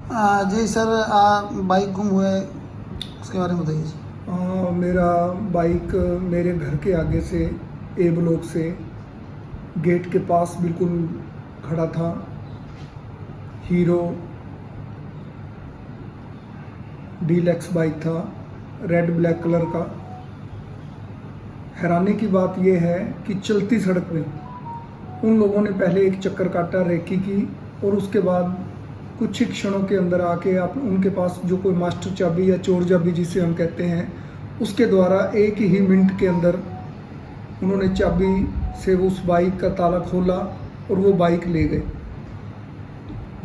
जी sir, bike गुम हुआ है, उसके बारे में बताइए जी। मेरा बाइक मेरे घर के आगे से ए ब्लॉक से गेट के पास बिल्कुल खड़ा था। हीरो डीलक्स बाइक था, रेड ब्लैक कलर का। हैरानी की बात यह है कि चलती सड़क में उन लोगों ने पहले एक चक्कर काटा, रेकी की, और उसके बाद कुछ ही क्षणों के अंदर आके आप उनके पास जो कोई मास्टर चाबी या चोर चाबी जिसे हम कहते हैं, उसके द्वारा एक ही मिनट के अंदर उन्होंने चाबी से उस बाइक का ताला खोला और वो बाइक ले गए।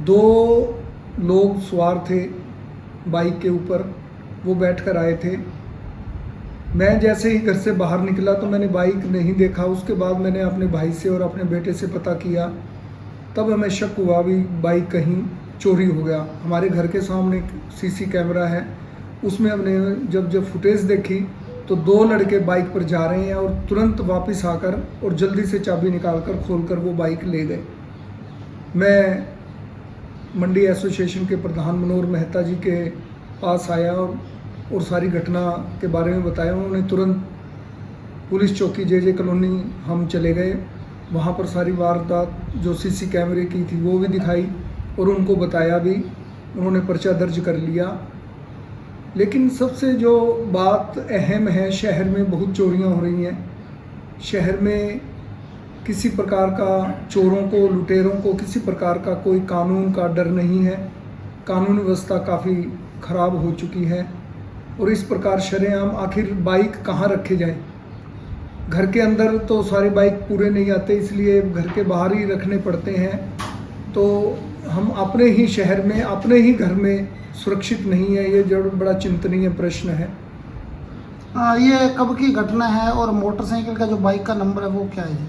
2 लोग सवार थे बाइक के ऊपर, वो बैठकर आए थे। मैं जैसे ही घर से बाहर निकला तो मैंने बाइक नहीं देखा। उसके बाद मैंने अपने भाई से और अपने बेटे से पता किया, तब हमें शक हुआ भी बाइक कहीं चोरी हो गया। हमारे घर के सामने सीसी कैमरा है, उसमें हमने जब फुटेज देखी तो 2 लड़के बाइक पर जा रहे हैं और तुरंत वापस आकर और जल्दी से चाबी निकालकर खोलकर वो बाइक ले गए। मैं मंडी एसोसिएशन के प्रधान मनोहर मेहता जी के पास आया और सारी घटना के बारे में बताया। उन्होंने तुरंत पुलिस चौकी जे कॉलोनी हम चले गए। वहाँ पर सारी वारदात जो सीसी कैमरे की थी वो भी दिखाई और उनको बताया भी। उन्होंने पर्चा दर्ज कर लिया। लेकिन सबसे जो बात अहम है, शहर में बहुत चोरियां हो रही हैं। शहर में किसी प्रकार का चोरों को, लुटेरों को किसी प्रकार का कोई कानून का डर नहीं है। कानून व्यवस्था काफ़ी ख़राब हो चुकी है और इस प्रकार शरेआम आखिर बाइक कहाँ रखे जाएं। घर के अंदर तो सारे बाइक पूरे नहीं आते, इसलिए घर के बाहर ही रखने पड़ते हैं। तो हम अपने ही शहर में, अपने ही घर में सुरक्षित नहीं है। ये जो बड़ा चिंतनीय प्रश्न है। ये कब की घटना है और मोटरसाइकिल का जो बाइक का नंबर है वो क्या है जी?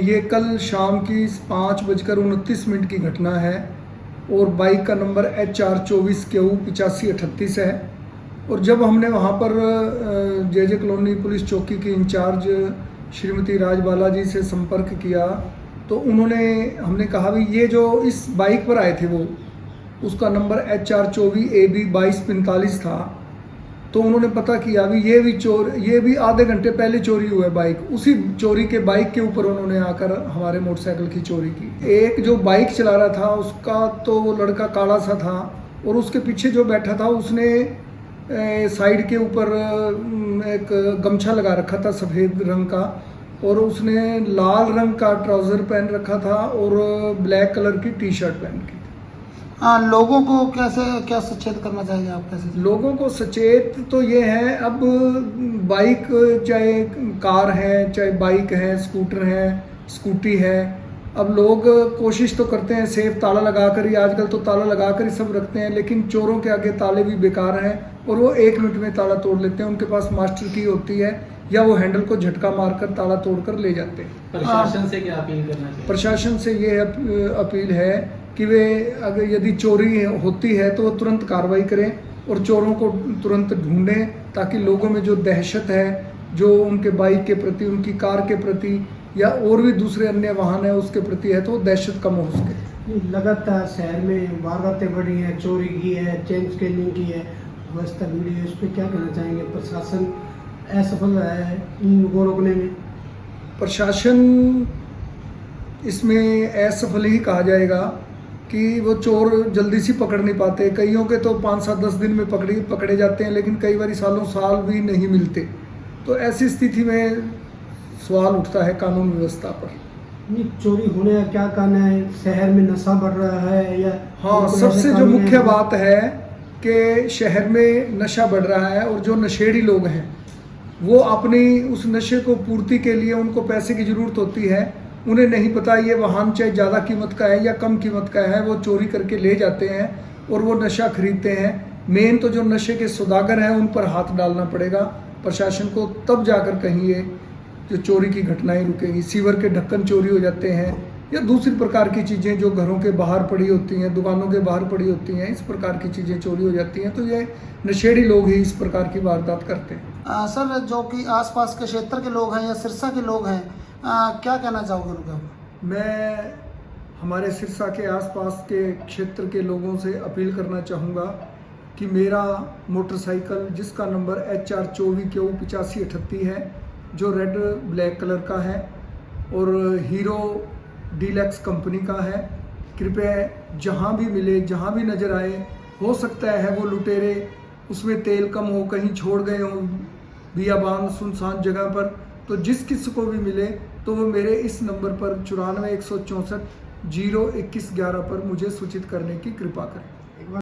ये कल शाम की 5:29 की घटना है और बाइक का नंबर HR24QU 8538 है। और जब हमने वहाँ पर जे कॉलोनी पुलिस चौकी की इंचार्ज श्रीमती राजबाला जी से संपर्क किया तो हमने कहा भी ये जो इस बाइक पर आए थे वो, उसका नंबर HR24AB 2245 था। तो उन्होंने पता किया भी ये भी आधे घंटे पहले चोरी हुआ है बाइक। उसी चोरी के बाइक के ऊपर उन्होंने आकर हमारे मोटरसाइकिल की चोरी की। एक जो बाइक चला रहा था उसका तो वो लड़का काला सा था और उसके पीछे जो बैठा था उसने साइड के ऊपर एक गमछा लगा रखा था सफ़ेद रंग का और उसने लाल रंग का ट्राउज़र पहन रखा था और ब्लैक कलर की टी-शर्ट पहन की। लोगों को क्या सचेत करना चाहिए आप कैसे? लोगों को सचेत तो ये है, अब बाइक चाहे कार है, चाहे बाइक है, स्कूटर है, स्कूटी है, अब लोग कोशिश तो करते हैं सेफ ताला लगाकर ही, आजकल तो ताला लगाकर ही सब रखते हैं। लेकिन चोरों के आगे ताले भी बेकार हैं और वो 1 मिनट में ताला तोड़ लेते हैं। उनके पास मास्टर की होती है या वो हैंडल को झटका मारकर ताला तोड़कर ले जाते हैं। प्रशासन से क्या अपील करना चाहिए? प्रशासन से ये अपील है कि वे अगर यदि चोरी होती है तो वो तुरंत कार्रवाई करें और चोरों को तुरंत ढूंढें, ताकि लोगों में जो दहशत है, जो उनके बाइक के प्रति, उनकी कार के प्रति या और भी दूसरे अन्य वाहन है उसके प्रति है, तो वो दहशत कम हो सके। लगातार शहर में वारदातें बढ़ी हैं, चोरी की है, चेन स्कैनिंग की है, व्यवस्था बिगड़ी है, इस पर क्या कहना चाहेंगे? प्रशासन असफल रहा है इन लोगों को रोकने में? प्रशासन इसमें असफल ही कहा जाएगा कि वो चोर जल्दी से पकड़ नहीं पाते। कईयों के तो 5-7-10 दिन में पकड़े जाते हैं, लेकिन कई बार सालों साल भी नहीं मिलते। तो ऐसी स्थिति में सवाल उठता है कानून व्यवस्था पर। ये चोरी होने का क्या कारण है? शहर में नशा बढ़ रहा है या? हाँ, सबसे जो मुख्य बात है कि शहर में नशा बढ़ रहा है और जो नशेड़ी लोग हैं वो अपनी उस नशे को पूर्ति के लिए उनको पैसे की ज़रूरत होती है। उन्हें नहीं पता ये वाहन चाहे ज़्यादा कीमत का है या कम कीमत का है, वो चोरी करके ले जाते हैं और वो नशा खरीदते हैं। मेन तो जो नशे के सौदागर हैं उन पर हाथ डालना पड़ेगा प्रशासन को, तब जाकर कहीं ये जो चोरी की घटनाएं रुकेंगी। सीवर के ढक्कन चोरी हो जाते हैं या दूसरी प्रकार की चीज़ें जो घरों के बाहर पड़ी होती हैं, दुकानों के बाहर पड़ी होती हैं, इस प्रकार की चीज़ें चोरी हो जाती हैं। तो ये नशेड़ी लोग ही इस प्रकार की वारदात करते हैं। सर, जो कि आसपास के क्षेत्र के लोग हैं या सिरसा के लोग हैं, क्या कहना चाहोगे उनका? मैं हमारे सिरसा के आसपास के क्षेत्र के लोगों से अपील करना चाहूँगा कि मेरा मोटरसाइकिल जिसका नंबर HR24Q8538 है, जो रेड ब्लैक कलर का है और हीरो डीलक्स कंपनी का है, कृपया जहाँ भी मिले, जहाँ भी नज़र आए, हो सकता है वो लुटेरे उसमें तेल कम हो, कहीं छोड़ गए हों बियाबान सुनसान जगह पर, तो जिस किसी को भी मिले तो वो मेरे इस नंबर पर 94 164 021 11 पर मुझे सूचित करने की कृपा करें।